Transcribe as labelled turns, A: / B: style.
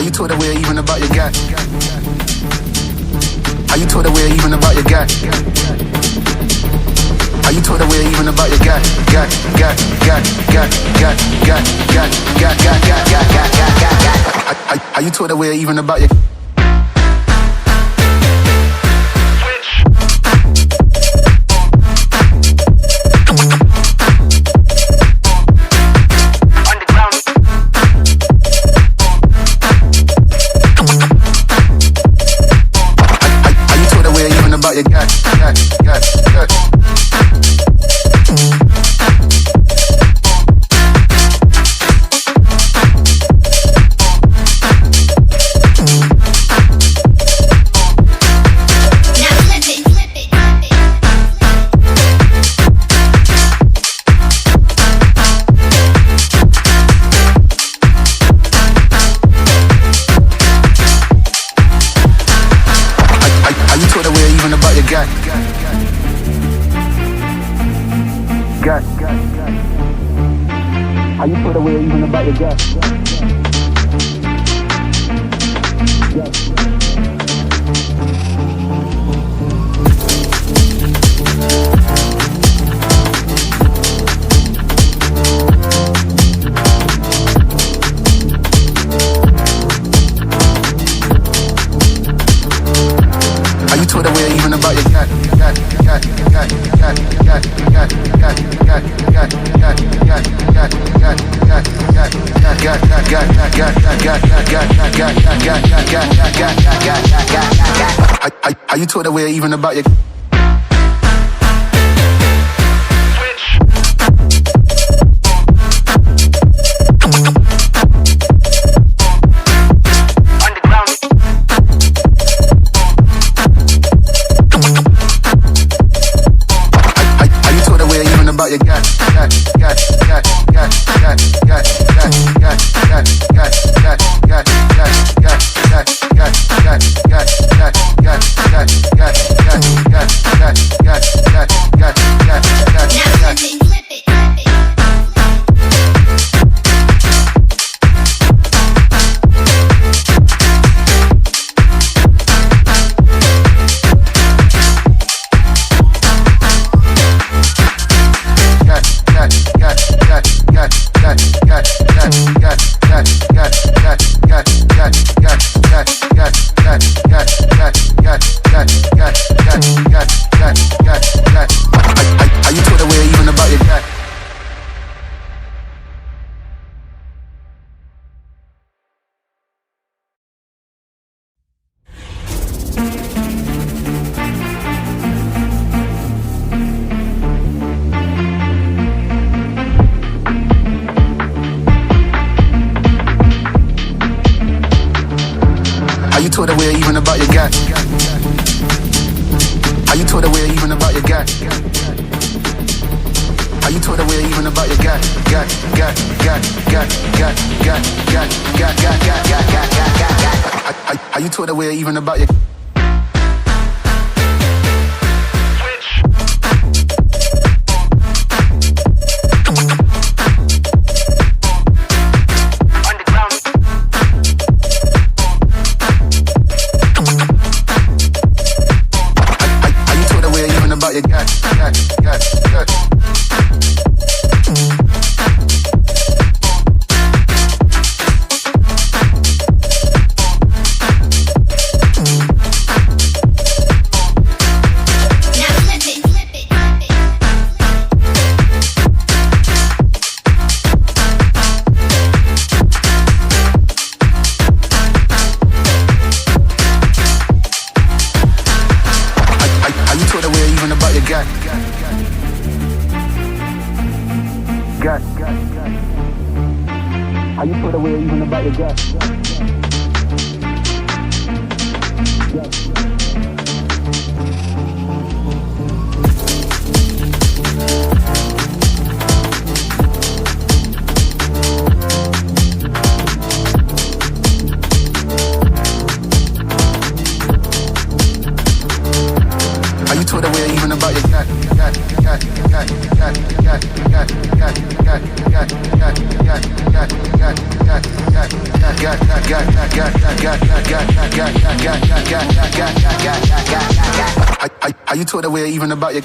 A: you taught away even about your guy? Are you taught away even about your guy? Are you taught away even about your guy? Are you taught away even about your? Are you put away even about your guy? Are you taught away even about your guy? Are you taught away even about your? Are you taught away even about your guy? Are you taught away even about your guy? Are you taught away even about your guy? Are you taught away even about your? Are you put away even about your guy? Are you taught away even about your guy? How you talk that way even about your